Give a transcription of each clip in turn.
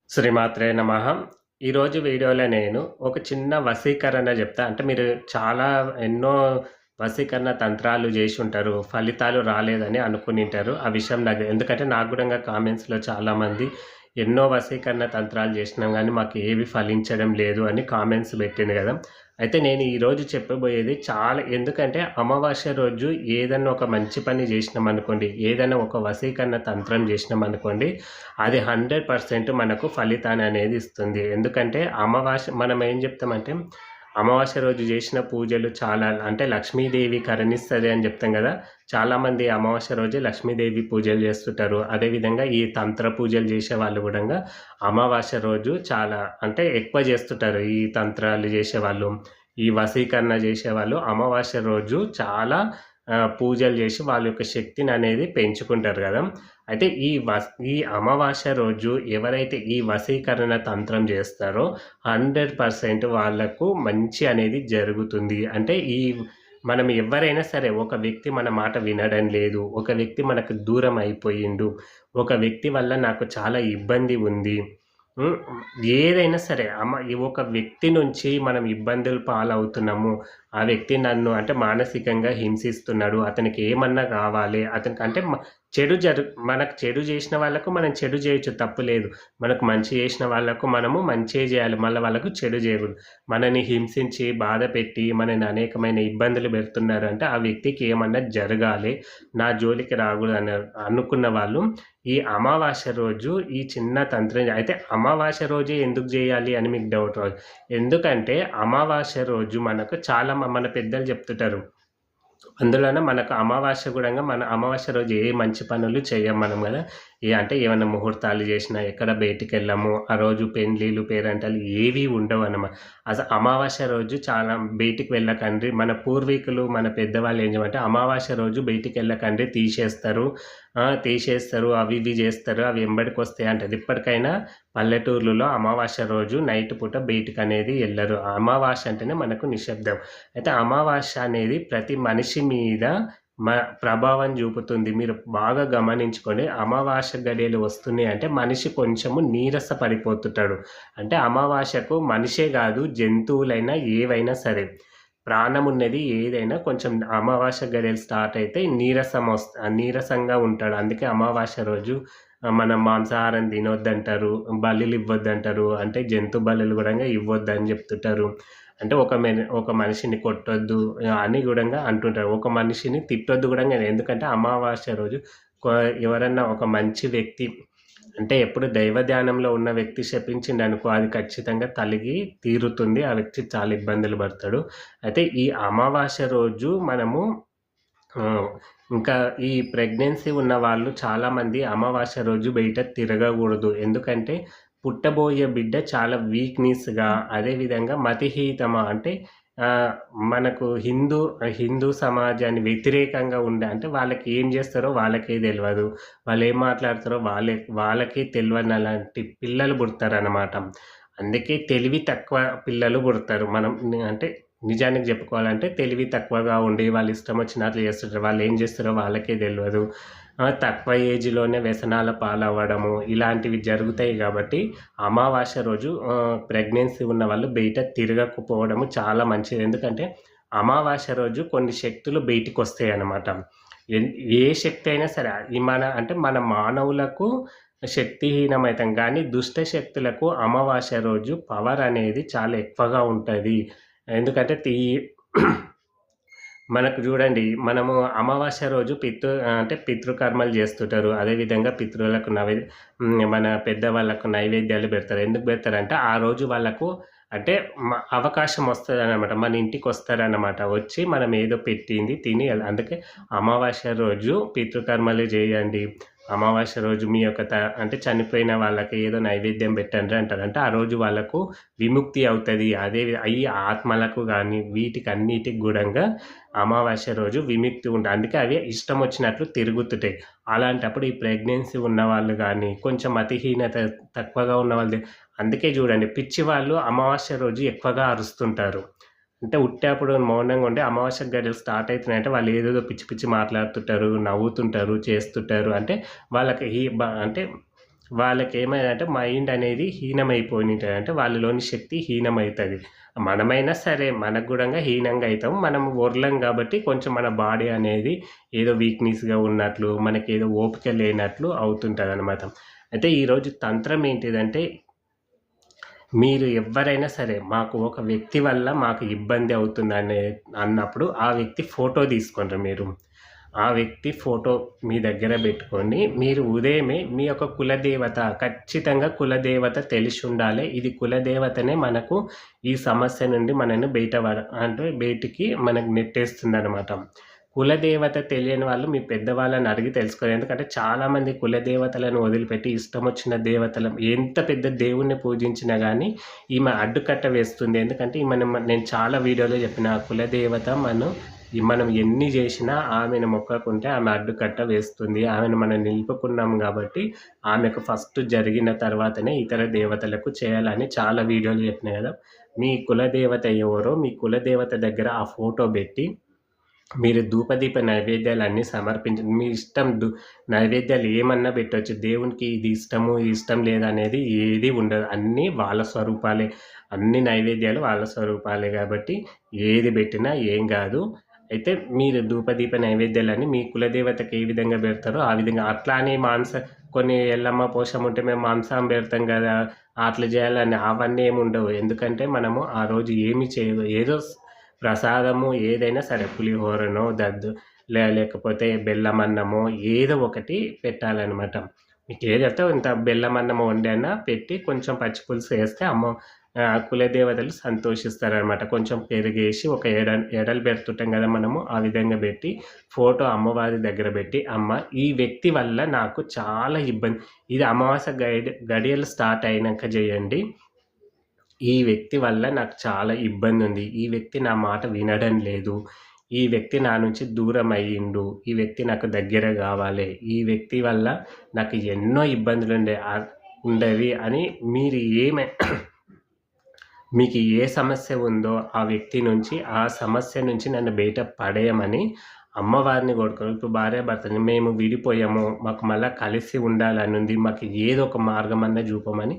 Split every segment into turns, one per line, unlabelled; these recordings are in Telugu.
శ్రీమాత్రే నమః. ఈరోజు వీడియోలో నేను ఒక చిన్న వశీకరణ చెప్తా. అంటే మీరు చాలా ఎన్నో వశీకరణ తంత్రాలు జేషుంటారు. ఫలితాలు రాలేదని అనుకునింటారు. ఆ విషయం నాకు ఎందుకంటే నాకు గూడంగా కామెంట్స్‌లో చాలామంది ఎన్నో వశీకరణ తంత్రాలు జేసినాం గానీ మాకు ఏవి ఫలించడం లేదు అని కామెంట్స్ పెట్టిండ్రు గదా! అయితే నేను ఈరోజు చెప్పబోయేది చాలా ఎందుకంటే అమావాస్య రోజు ఏదన్నా ఒక మంచి పని జేసినామనుకోండి, ఏదైనా ఒక వశీకరణ తంత్రం జేసినామనుకోండి, అది 100% మనకు ఫలితాన్ననేది ఇస్తుంది. ఎందుకంటే అమావాస్య మనం ఏం జెప్తామంటే, అమావాస్య రోజు జేసిన పూజలు చాలా అంటే లక్ష్మీదేవి కరుణిస్తది అని జెప్తాం గదా! చాలామంది అమావాస్య రోజే లక్ష్మీదేవి పూజలు జేస్తుంటారు. అదేవిధంగా ఈ తంత్ర పూజలు జేసేవాళ్ళు గూడంగా అమావాస్య రోజు చాలా అంటే ఎక్కువ జేస్తుంటారు. ఈ తంత్రాలు జేసేవాళ్ళు, ఈ వశీకరణ జేసేవాళ్ళు అమావాస్య రోజు చాలా పూజలు జేసి వాళ్ళ యొక్క శక్తిననేది పెంచుకుంటారు గదా! అయితే ఈ అమావాస్య రోజు ఎవరైతే ఈ వశీకరణ తంత్రం జేస్తారో 100% వాళ్ళకు మంచి అనేది జరుగుతుంది. అంటే మనం ఎవ్వరైనా సరే ఒక వ్యక్తి మన మాట వినడం లేదు. ఒక వ్యక్తి మనకు దూరం అయిపోయిండు. ఒక వ్యక్తి వల్ల నాకు చాలా ఇబ్బంది ఉంది. హ్మ్. ఏదైనా సరే ఈ ఒక వ్యక్తి నుంచి మనం ఇబ్బందులు పాలవుతున్నాము. ఆ వ్యక్తి నన్ను అంటే మానసికంగా హింసిస్తున్నాడు. అతనికి ఏమన్నా కావాలి. అతనికి అంటే మనకు చెడు చేసిన వాళ్ళకు మనం చెడు చేయొచ్చు తప్పు లేదు. మనకు మంచి చేసిన వాళ్ళకు మనము మంచే చేయాలి. మళ్ళా వాళ్ళకు చెడు చేయకూడదు. మనని హింసించి, బాధపెట్టి, మనని అనేకమైన ఇబ్బందులు పెడుతున్నారంటే ఆ వ్యక్తికి ఏమన్నా జరగాలి. నా జోలికి రాకూడదని అనుకున్న వాళ్ళు ఈ అమావాస్య రోజు ఈ చిన్న తంత్రం అయితే అమావాస్య రోజే ఎందుకు జేయాలి అని మీకు డౌట్ రావచ్చు. ఎందుకంటే అమావాస్య రోజు మనకు చాలా మన పెద్దలు చెప్తుంటారు. అందులోనే మనకు అమావాస్య గూడంగా మన అమావాస్య రోజు ఏ మంచి పనులు చెయ్యం మనం గదా! అంటే ఏమన్నా ముహూర్తాలు జేసినా, ఎక్కడ బయటికెళ్ళము. ఆ రోజు పెండ్లిలు, పేరంటాలు ఏవి ఉండవనమాట. అమావాస్య రోజు చాలా బయటికి వెళ్ళకండి. మన పూర్వీకులు, మన పెద్దవాళ్ళు ఏం చేయమంటే అమావాస్య రోజు బయటికెళ్ళకండి తీసేస్తారు. అవి ఇవి జేస్తారు. అవి ఎంబడికొస్తాయి అంటారు. ఇప్పటికైనా పల్లెటూర్లలో అమావాస్య రోజు నైట్ పూట బయటికనేది ఎళ్ళరు. అమావాస్య అంటేనే మనకు నిశ్శబ్దం. అయితే అమావాస్య అనేది ప్రతి మనిషి మీద ప్రభావం చూపుతుంది. మీరు బాగా గమనించుకోండి. అమావాస్య గడియలు వస్తున్నాయి అంటే మనిషి కొంచెము నీరస పడిపోతుంటాడు. అంటే అమావాస్యకు మనిషే గాదు జంతువులైనా ఏవైనా సరే ప్రాణమున్నది ఏదైనా కొంచెం అమావాస్య గడియలు స్టార్ట్ అయితే నీరసంగా ఉంటాడు. అందుకే అమావాస్య రోజు మనం మాంసాహారం తినొద్దంటారు. బలులు ఇవ్వొద్దంటారు. అంటే జంతు బలులు గూడంగా ఇవ్వొద్దని జెప్తుంటారు. అంటే ఒక మనిషిని కొట్టొద్దు అని గూడంగా అంటుంటారు. ఒక మనిషిని తిట్టొద్దు గూడంగా ఎందుకంటే అమావాస్య రోజు ఎవరన్నా ఒక మంచి వ్యక్తి అంటే ఎప్పుడు దైవ ధ్యానంలో ఉన్న వ్యక్తి శపించిండనుకో అది ఖచ్చితంగా తీరుతుంది. ఆ వ్యక్తి చాలా ఇబ్బందులు పడతాడు. అయితే ఈ అమావాస్య రోజు మనము ఇంకా ఈ ప్రెగ్నెన్సీ ఉన్నవాళ్ళు చాలామంది అమావాస్య రోజు బయట తిరగకూడదు. ఎందుకంటే పుట్టబోయే బిడ్డ చాలా వీక్‌నెస్‌గా అదేవిధంగా మతిహీనమ అంటే మనకు హిందూ సమాజాన్ని వ్యతిరేకంగా అంటే వాళ్ళకి ఏం జేస్తారో వాళ్ళకే దెలవదు. వాళ్ళేం మాట్లాడతారో వాళ్ళకే తెలవనలాంటి పిల్లలు పుడతారనమాట. అందుకే తెలివి తక్కువ పిల్లలు పుడతారు. అంటే నిజానికి జెప్పుకోవాలంటే తెలివి తక్కువగా ఉండి వాళ్ళు ఇష్టం వచ్చినట్లు చేస్తుంటారు. వాళ్ళేం జేస్తారో వాళ్ళకే దెలవదు. తక్కువ ఏజ్‌లోనే వ్యసనాల పాలవ్వడము ఇలాంటివి జరుగుతాయి గాబట్టి అమావాస్య రోజు ప్రెగ్నెన్సీ ఉన్నవాళ్ళు బయట తిరగకపోవడము చాలా మంచిది. ఎందుకంటే అమావాస్య రోజు కొన్ని శక్తులు బయటికొస్తాయన్నమాట. ఏ శక్తి అయినా సరే మన మానవులకు శక్తిహీనమైతాం గానీ దుష్ట శక్తులకు అమావాస్య రోజు పవర్ అనేది చాలా ఎక్కువగా ఉంటది. ఎందుకంటే మనకు జూడండి మనము అమావాస్య రోజు అంటే పితృకర్మలు జేస్తుంటారు. అదేవిధంగా పితృలకు మన పెద్దవాళ్ళకు నైవేద్యాలు బెడతారు. ఎందుకు బెడతారంటే ఆ రోజు వాళ్ళకు అంటే అవకాశం వస్తదనమాట. మన ఇంటికొస్తారనమాట. వచ్చి మనం ఏదో పెట్టింది తిని అందుకే అమావాస్య రోజు పితృకర్మలు జేయండి. అమావాస్య రోజు మీ యొక్క అంటే చనిపోయిన వాళ్ళకి ఏదో నైవేద్యం పెట్టండి అంటారు. అంటే ఆ రోజు వాళ్ళకు విముక్తి అవుతది. ఈ ఆత్మలకు గానీ వీటికన్నిటికి గూడంగా అమావాస్య రోజు విముక్తి ఉంటది. అందుకే అవి ఇష్టం వచ్చినట్లు తిరుగుతుంటాయి. అలాంటప్పుడు ఈ ప్రెగ్నెన్సీ ఉన్నవాళ్ళు గానీ, కొంచెం మతిహీనత తక్కువగా ఉన్నవాళ్ళు అందుకే జూడండి పిచ్చి వాళ్ళు అమావాస్య రోజు ఎక్కువగా అరుస్తుంటారు. అంటే ఉట్టేప్పుడు మౌనంగా ఉండి అమావాస్య గడియలు స్టార్ట్ అయితున్నాయంటే వాళ్ళు ఏదేదో పిచ్చి పిచ్చి మాట్లాడుతుంటారు, నవ్వుతుంటారు, చేస్తుంటారు. అంటే వాళ్ళకి అంటే వాళ్ళకేమైందంటే మైండ్ అనేది హీనమైపోయుంటది. అంటే వాళ్ళలోని శక్తి హీనమైతది. మనమైనా సరే మనకు గూడంగా హీనంగా అయితాం. మనం ఒర్లం గాబట్టి కొంచెం మన బాడీ అనేది ఏదో వీక్‌నెస్‌గా ఉన్నట్లు, మనకేదో ఓపిక లేనట్లు అవుతుంటదనమాట. అయితే ఈరోజు తంత్రం ఏంటిదంటే, మీరు ఎవ్వరైనా సరే మాకు ఒక వ్యక్తి వల్ల మాకు ఇబ్బంది అవుతుందనే అన్నప్పుడు ఆ వ్యక్తి ఫోటో తీసుకోండి మీరు. ఆ వ్యక్తి ఫోటో మీ దగ్గర బెట్టుకొని, మీరు ఉదయమే మీ యొక్క కులదేవత ఖచ్చితంగా కులదేవత తెలిసుండాలి. ఇది కులదేవతనే మనకు ఈ సమస్య నుండి మనల్ని అంటే బయటికి మనకు నెట్టేస్తుందనమాట. కులదేవత తెలియని వాళ్ళు మీ పెద్దవాళ్ళని అడిగి తెలుసుకోవాలి. ఎందుకంటే చాలామంది కులదేవతలను వదిలిపెట్టి ఇష్టమొచ్చిన దేవతలు ఎంత పెద్ద దేవుడిని పూజించినా గానీ, ఈమె అడ్డుకట్ట వేస్తుంది. ఎందుకంటే నేను చాలా వీడియోలో చెప్పిన కులదేవత మనం ఎన్ని జేసినా ఆమెను మొక్కకుంటే ఆమె అడ్డుకట్ట వేస్తుంది. ఆమెను మనం నిలుపుకున్నాం గాబట్టి, ఆమెకు ఫస్ట్ జరిగిన తర్వాతనే ఇతర దేవతలకు చేయాలని చాలా వీడియోలు చెప్పినా గదా! మీ కులదేవత ఎవరో మీ కులదేవత దగ్గర ఆ ఫోటో బెట్టి మీరు ధూపదీప నైవేద్యాలన్నీ సమర్పించండి. మీ ఇష్టం నైవేద్యాలు ఏమన్నా పెట్టొచ్చు. దేవునికి ఇది ఇష్టము, ఇది ఇష్టం లేదనేది ఏది ఉండదు. అన్నీ వాళ్ళ స్వరూపాలే. అన్ని నైవేద్యాలు వాళ్ళ స్వరూపాలే గాబట్టి ఏది బెట్టినా ఏం గాదు. అయితే మీరు ధూపదీప నైవేద్యాలన్నీ మీ కులదేవతకి ఏ విధంగా బెడతారో ఆ విధంగా అట్లా అని కొన్ని ఎల్లమ్మ, పోషమ్మ ఉంటే మేము మాంసం బెడతాం గదా! అట్లా జేయాలని అవన్నీ ఏముండవు. ఎందుకంటే మనము ఆ రోజు ఏమి ఏదో ప్రసాదము ఏదైనా సరే పులిహోరనో, లేకపోతే బెల్లమన్నమో ఏదో ఒకటి పెట్టాలనమాట. మీకేదైతే ఇంత బెల్లమన్నం వండైనా పెట్టి కొంచెం పచ్చి పులుసు ఏస్తే కులదేవతలు సంతోషిస్తారనమాట. కొంచెం పెరుగేసి ఒక ఎడలు పెడుతుంటాం గదా మనము, ఆ విధంగా బెట్టి ఫోటో అమ్మవారి దగ్గర బెట్టి, "అమ్మ ఈ వ్యక్తి వల్ల నాకు చాలా ఇబ్బంది" ఇది అమావాస్య గడియలు స్టార్ట్ అయినంక జేయండి. ఈ వ్యక్తి వల్ల నాకు చాలా ఇబ్బందుంది. ఈ వ్యక్తి నా మాట వినడం లేదు. ఈ వ్యక్తి నా నుంచి దూరమయ్యిండు. ఈ వ్యక్తి నాకు దగ్గర గావాలే. ఈ వ్యక్తి వల్ల నాకు ఎన్నో ఉండేవి అని మీరు మీకు ఏ సమస్య ఉందో ఆ వ్యక్తి నుంచి, ఆ సమస్య నుంచి నన్ను బయట పడేయమని అమ్మవారిని కోరుకోవాలి. ఇప్పుడు భార్యాభర్తలు మేము విడిపోయాము. మాకు మళ్ళా కలిసి ఉండాలనుంది. మాకు ఏదో ఒక మార్గమన్నా జూపమని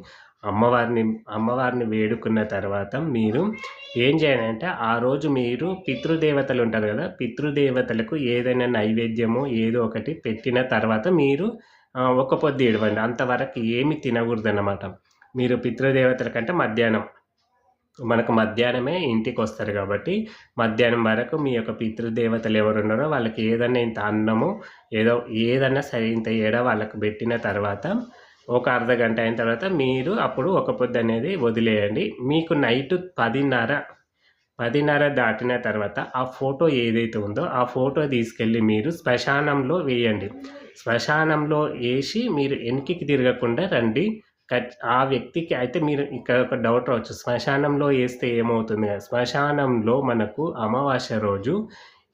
అమ్మవారిని వేడుకున్న తర్వాత మీరు ఏం చేయాలంటే, ఆ రోజు మీరు పితృదేవతలు ఉంటారు గదా! పితృదేవతలకు ఏదైనా నైవేద్యమో ఏదో ఒకటి పెట్టిన తర్వాత మీరు ఒక్క పొద్దు ఇడవండి. అంతవరకు ఏమి తినగూడదనమాట. మీరు పితృదేవతల కంటే మనకు మధ్యాహ్నమే ఇంటికొస్తారు గాబట్టి, మధ్యాహ్నం వరకు మీ యొక్క పితృదేవతలు ఎవరున్నారో వాళ్ళకి ఏదన్నా ఇంత అన్నము ఏదన్నా సరే ఇంత వాళ్ళకి బెట్టిన తర్వాత ఒక అర్ధగంట అయిన తర్వాత మీరు అప్పుడు ఒక పొద్దనేది వదిలేయండి. మీకు నైట్ 10:30 దాటిన తర్వాత ఆ ఫోటో ఏదైతే ఉందో ఆ ఫోటో తీసుకెళ్ళి మీరు శ్మశానంలో వేయండి. శ్మశానంలో ఏసి మీరు వెనక్కి తిరగకుండా రండి. ఆ వ్యక్తికి అయితే మీరు ఇక్కడ ఒక డౌట్ రావచ్చు. శ్మశానంలో ఏస్తే ఏమవుతుంది? శ్మశానంలో మనకు అమావాస్య రోజు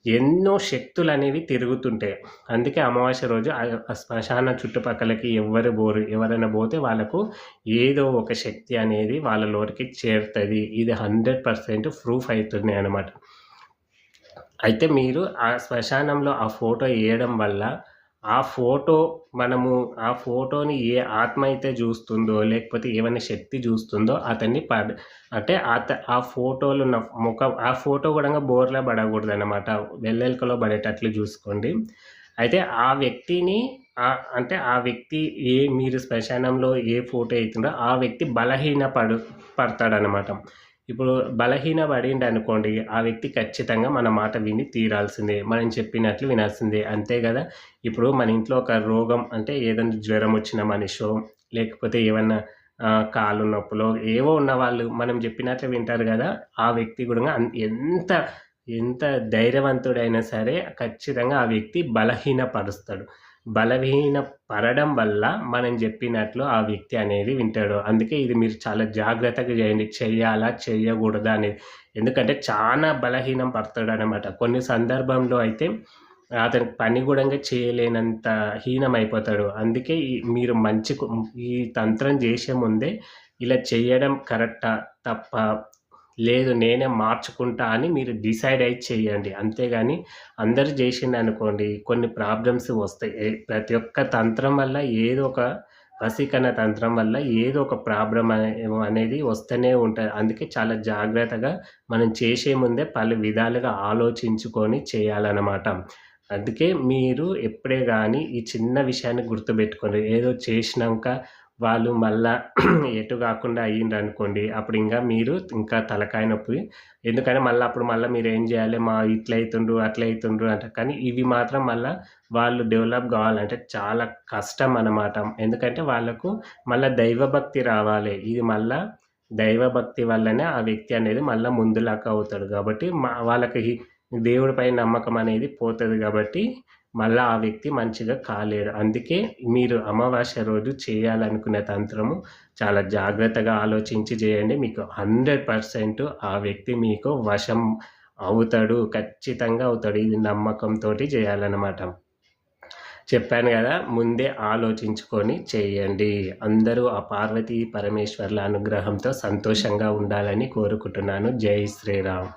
ఎన్నో శక్తులనేవి తిరుగుతుంటాయి. అందుకే అమావాస్య రోజు ఆ శ్మశాన చుట్టుపక్కలకి ఎవ్వరు బోరు. ఎవరైనా పోతే వాళ్ళకు ఏదో ఒక శక్తి అనేది వాళ్ళలోనికి చేరుతది. ఇది 100% ప్రూఫ్ అయితుంది అనమాట. అయితే మీరు ఆ శ్మశానంలో ఆ ఫోటో ఏయడం వల్ల ఆ ఫోటోని ఏ ఆత్మ అయితే చూస్తుందో, లేకపోతే ఏమైనా శక్తి చూస్తుందో అతన్ని అంటే ఆ ఫోటోలో ఉన్న ఆ ఫోటో గూడంగా బోర్లా పడకూడదనమాట. వెల్లెలకలో పడేటట్లు చూసుకోండి. అయితే ఆ వ్యక్తిని అంటే ఆ వ్యక్తి మీరు శ్మశానంలో ఏ ఫోటో అయితుందో ఆ వ్యక్తి పడతాడనమాట. ఇప్పుడు బలహీన పడిండనుకోండి, ఆ వ్యక్తి ఖచ్చితంగా మన మాట విని తీరాల్సిందే. మనం చెప్పినట్లు వినాల్సిందే. అంతే గదా! ఇప్పుడు మన ఇంట్లో ఒక రోగం అంటే ఏదైనా జ్వరం వచ్చిన మనిషో, లేకపోతే ఏమన్నా కాళ్ళు నొప్పులో ఏవో ఉన్నవాళ్ళు మనం చెప్పినట్లు వింటారు గదా! ఆ వ్యక్తి గూడా ఎంత ధైర్యవంతుడైనా సరే ఖచ్చితంగా ఆ వ్యక్తి బలహీనపరుస్తాడు. బలహీన పడడం వల్ల మనం చెప్పినట్లు ఆ వ్యక్తి అనేది వింటాడు. అందుకే ఇది మీరు చాలా జాగ్రత్తగా చేయండి. చెయ్యాలా? చెయ్యకూడదా? అనేది. ఎందుకంటే చానా బలహీనం పడతాడనమాట. కొన్ని సందర్భంలో అయితే అతనికి పని గూడంగా చేయలేనంత హీనమైపోతాడు. అందుకే మీరు ఈ తంత్రం చేసే ముందే ఇలా చేయడం కరెక్టా? తప్పా? లేదు నేనే మార్చుకుంటా అని మీరు డిసైడ్ అయ్యి చేయండి. అంతేగాని అందరూ జేషిండనుకోండి కొన్ని ప్రాబ్లమ్స్ వస్తాయి. ప్రతి ఒక్క తంత్రం వల్ల ఏదో ఒక వశీకరణ తంత్రం వల్ల ఏదో ఒక ప్రాబ్లమ్ అనేది వస్తూనే ఉంటది. అందుకే చాలా జాగ్రత్తగా మనం చేసే ముందే పలు విధాలుగా ఆలోచించుకొని చేయాలనమాట. అందుకే మీరు ఎప్పుడే గాని ఈ చిన్న విషయాన్ని గుర్తుబెట్టుకోండి. ఏదో చేసినంక వాళ్ళు మళ్ళా ఎటు గాకుండా అయ్యిండ్రనుకోండి, అప్పుడు మీరు ఇంకా తలకాయ నొప్పి. ఎందుకంటే మళ్ళా మీరేం జేయాలి, ఇట్లయితుండ్రు, అట్లయితుండ్రు అంటారు. కానీ ఇవి మాత్రం మళ్ళా వాళ్ళు డెవలప్ గావాలంటే చాలా కష్టం అన్నమాట. ఎందుకంటే వాళ్ళకు మళ్ళా దైవభక్తి రావాలి. ఇది మళ్ళా దైవభక్తి వల్లనే ఆ వ్యక్తి అనేది మళ్ళా ముందులాగా అవుతాడు. గాబట్టి వాళ్ళకి దేవుడిపై నమ్మకం అనేది పోతది గాబట్టి మళ్ళా ఆ వ్యక్తి మంచిగా కాలేడు. అందుకే మీరు అమావాస్య రోజు చేయాలనుకునే తంత్రము చాలా జాగ్రత్తగా ఆలోచించి జేయండి. మీకు 100% ఆ వ్యక్తి మీకు వశం అవుతాడు. ఖచ్చితంగా అవుతాడు. ఇది నమ్మకంతోటి జేయాలన్నమాట. చెప్పాను గదా! ముందే ఆలోచించుకొని చేయండి. అందరూ ఆ పార్వతీ పరమేశ్వర్ల అనుగ్రహంతో సంతోషంగా ఉండాలని కోరుకుంటున్నాను. జై శ్రీరామ్.